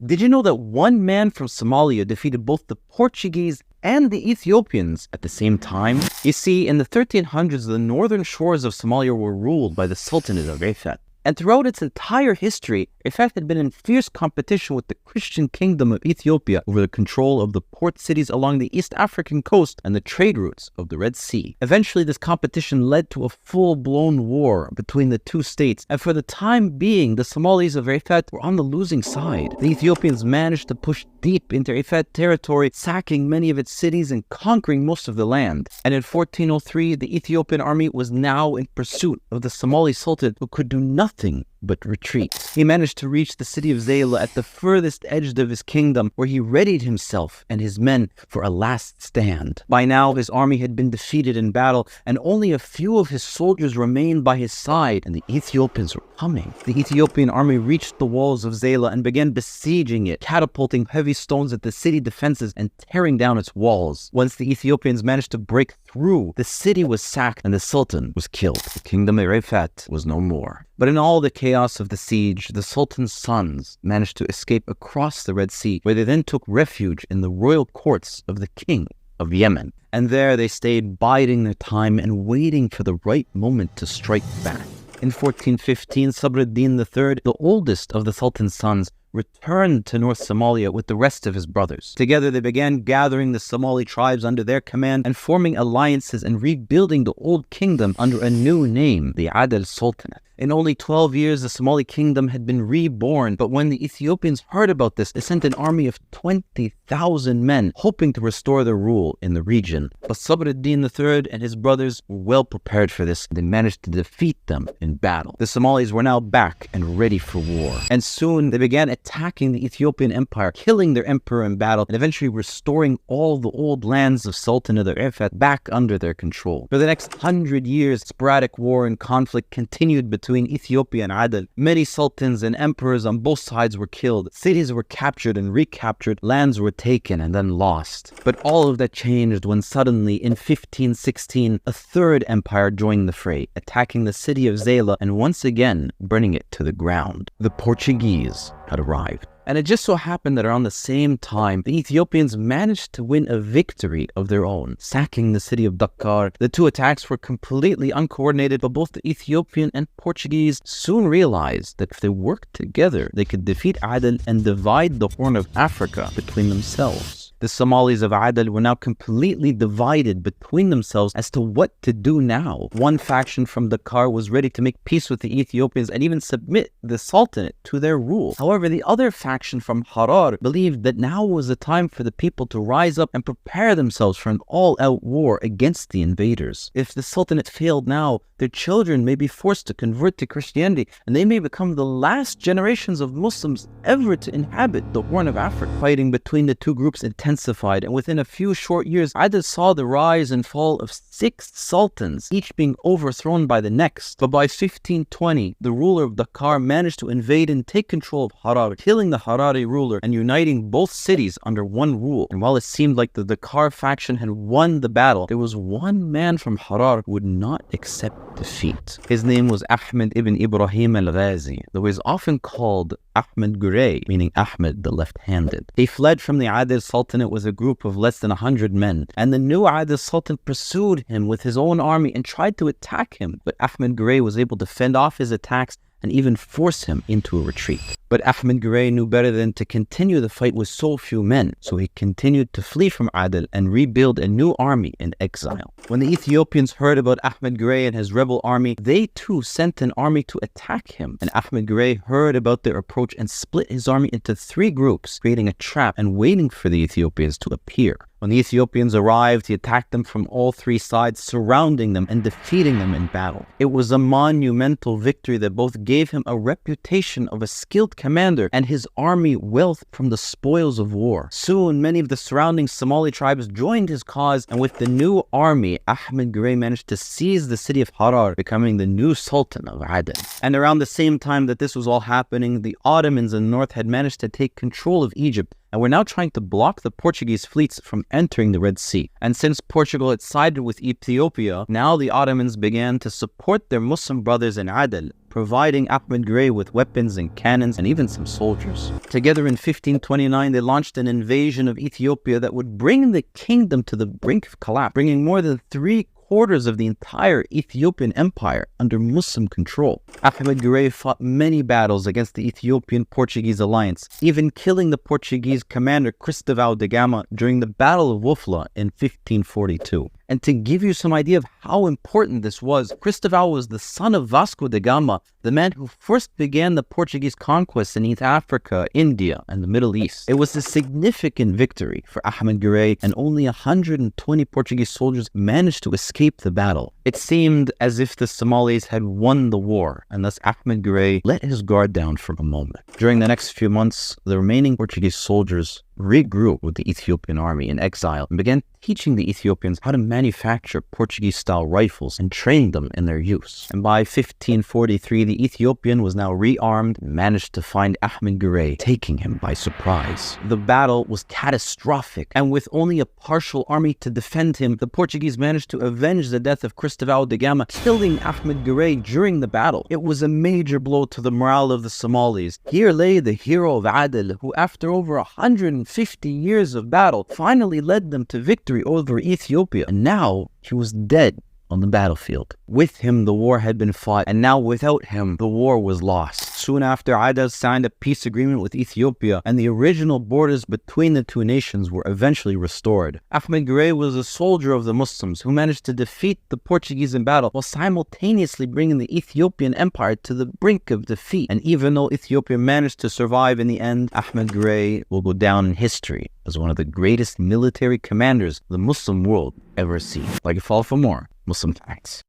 Did you know that one man from Somalia defeated both the Portuguese and the Ethiopians at the same time? You see, in the 1300s, the northern shores of Somalia were ruled by the Sultanate of Ifat. And throughout its entire history, Ifat had been in fierce competition with the Christian kingdom of Ethiopia over the control of the port cities along the East African coast and the trade routes of the Red Sea. Eventually, this competition led to a full-blown war between the two states, and for the time being, the Somalis of Ifat were on the losing side. The Ethiopians managed to push deep into Ifat territory, sacking many of its cities and conquering most of the land. And in 1403, the Ethiopian army was now in pursuit of the Somali Sultan, who could do nothing but retreat. He managed to reach the city of Zayla at the furthest edge of his kingdom, where he readied himself and his men for a last stand. By now, his army had been defeated in battle, and only a few of his soldiers remained by his side, and the Ethiopians were coming. The Ethiopian army reached the walls of Zayla and began besieging it, catapulting heavy stones at the city defenses and tearing down its walls. Once the Ethiopians managed to break through, the city was sacked and the Sultan was killed. The kingdom of Ifat was no more. But in all the chaos of the siege, the Sultan's sons managed to escape across the Red Sea, where they then took refuge in the royal courts of the king of Yemen. And there they stayed biding their time and waiting for the right moment to strike back. In 1415, Sabr ad-Din III, the oldest of the Sultan's sons, returned to North Somalia with the rest of his brothers. Together they began gathering the Somali tribes under their command and forming alliances and rebuilding the old kingdom under a new name, the Adal Sultanate. In only 12 years, the Somali kingdom had been reborn, but when the Ethiopians heard about this, they sent an army of 20,000 men, hoping to restore their rule in the region. But Sabr ad-Din III and his brothers were well prepared for this. They managed to defeat them in battle. The Somalis were now back and ready for war. And soon, they began attacking the Ethiopian Empire, killing their emperor in battle, and eventually restoring all the old lands of Sultanate of Ifat back under their control. For the next 100 years, sporadic war and conflict continued between Ethiopia and Adal. Many sultans and emperors on both sides were killed. Cities were captured and recaptured. Lands were taken and then lost. But all of that changed when suddenly, in 1516, a third empire joined the fray, attacking the city of Zayla and once again burning it to the ground. The Portuguese had arrived. And it just so happened that around the same time, the Ethiopians managed to win a victory of their own, sacking the city of Dakar. The two attacks were completely uncoordinated, but both the Ethiopian and Portuguese soon realized that if they worked together, they could defeat Adal and divide the Horn of Africa between themselves. The Somalis of Adal were now completely divided between themselves as to what to do now. One faction from Dakar was ready to make peace with the Ethiopians and even submit the Sultanate to their rule. However, the other faction from Harar believed that now was the time for the people to rise up and prepare themselves for an all-out war against the invaders. If the Sultanate failed now, their children may be forced to convert to Christianity, and they may become the last generations of Muslims ever to inhabit the Horn of Africa. Fighting between the two groups intensified, and within a few short years, Adal saw the rise and fall of 6 sultans, each being overthrown by the next. But by 1520, the ruler of Dakar managed to invade and take control of Harar, killing the Harari ruler and uniting both cities under one rule. And while it seemed like the Dakar faction had won the battle, there was one man from Harar who would not accept defeat. His name was Ahmed ibn Ibrahim al-Ghazi, though he is often called Ahmed Gurey, meaning Ahmed the left-handed. He fled from the Adal Sultanate with a group of less than 100 men, and the new Adal Sultan pursued him with his own army and tried to attack him, but Ahmed Gurey was able to fend off his attacks and even force him into a retreat. But Ahmed Gurey knew better than to continue the fight with so few men, so he continued to flee from Adal and rebuild a new army in exile. When the Ethiopians heard about Ahmed Gurey and his rebel army, they too sent an army to attack him. And Ahmed Gurey heard about their approach and split his army into 3 groups, creating a trap and waiting for the Ethiopians to appear. When the Ethiopians arrived, he attacked them from all 3 sides, surrounding them and defeating them in battle. It was a monumental victory that both gave him a reputation of a skilled commander and his army wealth from the spoils of war. Soon, many of the surrounding Somali tribes joined his cause, and with the new army, Ahmed Gurey managed to seize the city of Harar, becoming the new Sultan of Adal. And around the same time that this was all happening, the Ottomans in the north had managed to take control of Egypt, and were now trying to block the Portuguese fleets from entering the Red Sea. And since Portugal had sided with Ethiopia, now the Ottomans began to support their Muslim brothers in Adal, providing Ahmed Gray with weapons and cannons and even some soldiers. Together in 1529, they launched an invasion of Ethiopia that would bring the kingdom to the brink of collapse, bringing more than 3/4 of the entire Ethiopian empire under Muslim control. Ahmed Gray fought many battles against the Ethiopian-Portuguese alliance, even killing the Portuguese commander Cristóvão da Gama during the Battle of Wufla in 1542. And to give you some idea of how important this was, Cristóvão was the son of Vasco da Gama, the man who first began the Portuguese conquest in East Africa, India, and the Middle East. It was a significant victory for Ahmed Gray, and only 120 Portuguese soldiers managed to escape the battle. It seemed as if the Somalis had won the war, and thus Ahmed Gray let his guard down for a moment. During the next few months, the remaining Portuguese soldiers regrouped with the Ethiopian army in exile and began teaching the Ethiopians how to manufacture Portuguese-style rifles and training them in their use. And by 1543, the Ethiopian was now rearmed and managed to find Ahmed Gray, taking him by surprise. The battle was catastrophic, and with only a partial army to defend him, the Portuguese managed to avenge the death of Cristóvão da Gama, killing Ahmed Gray during the battle. It was a major blow to the morale of the Somalis. Here lay the hero of Adal, who after over 150 years of battle finally led them to victory over Ethiopia, and now he was dead on the battlefield. With him, the war had been fought, and now without him, the war was lost. Soon after, Adal signed a peace agreement with Ethiopia, and the original borders between the two nations were eventually restored. Ahmed Gray was a soldier of the Muslims who managed to defeat the Portuguese in battle while simultaneously bringing the Ethiopian Empire to the brink of defeat. And even though Ethiopia managed to survive in the end, Ahmed Gray will go down in history as one of the greatest military commanders the Muslim world ever seen. Like and follow for more Muslim facts.